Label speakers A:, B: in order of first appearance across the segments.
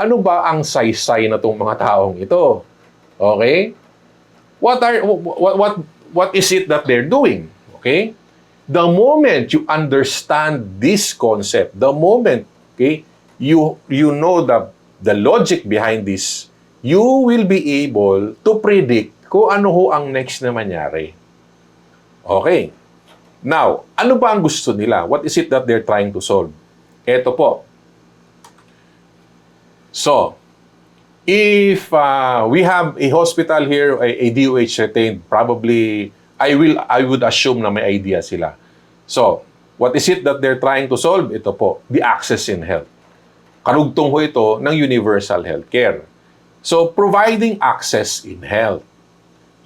A: ano ba ang saysay na tong mga taong ito? Okay? What is it that they're doing? Okay? The moment you understand this concept, the moment, okay, you know the logic behind this, you will be able to predict kung ano ho ang next na mangyari. Okay. Now, ano ba ang gusto nila? What is it that they're trying to solve? Ito po. So, if we have a hospital here, a DOH retained, probably I would assume na may idea sila. So, what is it that they're trying to solve? Ito po, the access in health. Karugtong ho ito ng universal healthcare. So, providing access in health.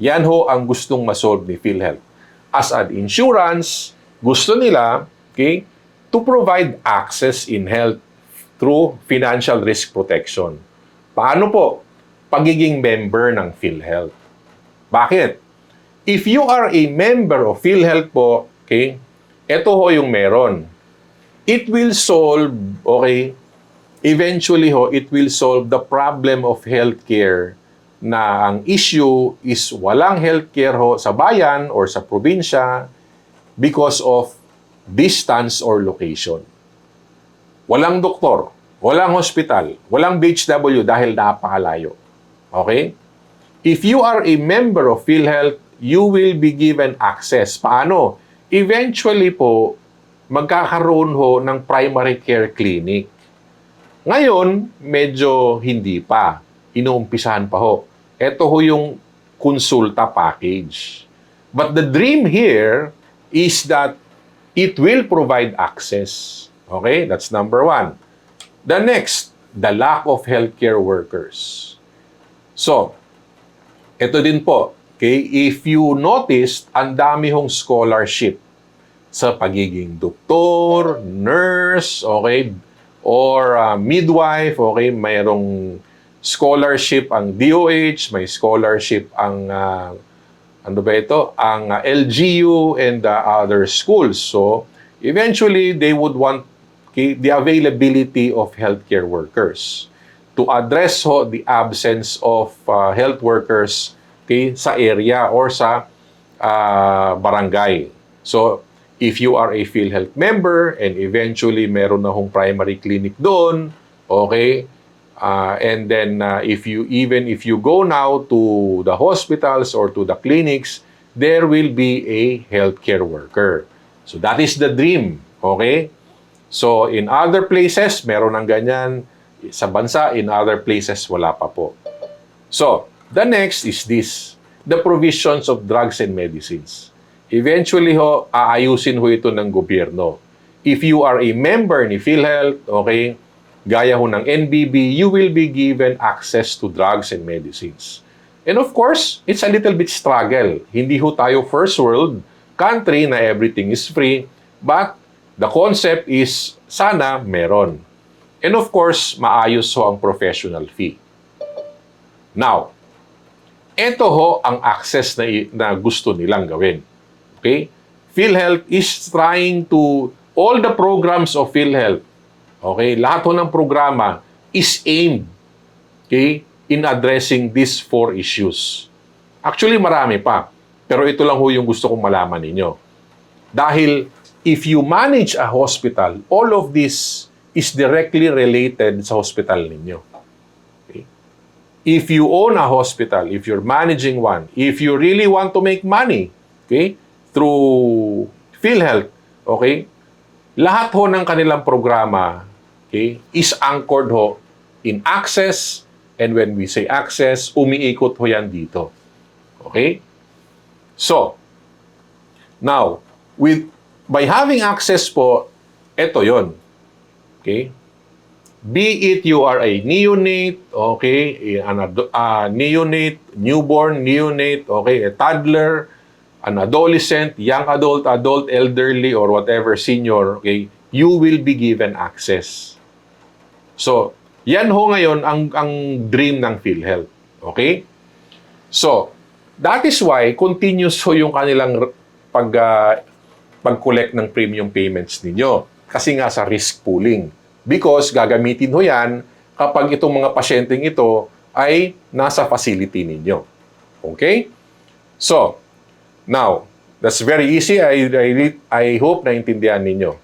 A: Yan ho ang gustong masolve ni PhilHealth. As an insurance, gusto nila, okay, to provide access in health through financial risk protection. Paano po? Pagiging member ng PhilHealth. Bakit? If you are a member of PhilHealth po, okay, ito ho yung meron. It will solve, okay, eventually ho, it will solve the problem of healthcare na ang issue is walang healthcare ho sa bayan or sa probinsya because of distance or location. Walang doktor, walang hospital, walang BHW dahil napakalayo. Okay? If you are a member of PhilHealth, you will be given access. Paano? Eventually po, magkakaroon ho ng primary care clinic. Ngayon, medyo hindi pa. Inuumpisahan pa ho. Ito ho yung konsulta package. But the dream here is that it will provide access. Okay? That's number one. The next, the lack of healthcare workers. So, ito din po. Okay? If you noticed, ang dami hong scholarship sa pagiging doktor, nurse, okay? Or midwife, okay? Mayroong scholarship ang DOH, may scholarship ang ano ba ito? Ang LGU and other schools. So, eventually, they would want the availability of healthcare workers to address ho the absence of health workers sa area or sa barangay. So, if you are a PhilHealth member and eventually meron na hong primary clinic doon, okay, and then if you go now to the hospitals or to the clinics, there will be a healthcare worker. So that is the dream, okay? So in other places, meron ng ganyan. Sa bansa, in other places, wala pa po. So, the next is this, the provisions of drugs and medicines. Eventually ho, aayusin ho ito ng gobyerno. If you are a member ni PhilHealth, okay, gaya ho ng NBB, you will be given access to drugs and medicines. And of course, it's a little bit struggle. Hindi ho tayo first world country na everything is free, but the concept is sana meron. And of course, maayos ho ang professional fee. Now, ito ho ang access na gusto nilang gawin. Okay? PhilHealth is trying to, all the programs of PhilHealth, okay, lahat ho ng programa is aimed, okay, in addressing these 4 issues. Actually, marami pa. Pero ito lang ho yung gusto kong malaman ninyo. Dahil if you manage a hospital, all of this is directly related sa hospital ninyo. Okay? If you own a hospital, if you're managing one, if you really want to make money, okay, through PhilHealth, okay, lahat ho ng kanilang programa, okay, is anchored ho in access, and when we say access, umiikot ho yan dito. Okay? So, now, by having access po, ito yon. Okay? Be it you are a neonate, okay, neonate, newborn, neonate, okay, a toddler, an adolescent, young adult, elderly, or whatever, senior, okay, you will be given access. So, yan ho ngayon ang dream ng PhilHealth. Okay? So, that is why continuous ho yung kanilang pag-collect ng premium payments ninyo. Kasi nga sa risk pooling. Because gagamitin ho yan kapag itong mga pasyenteng ito ay nasa facility ninyo. Okay? So, now, that's very easy. I hope na intindihan ninyo.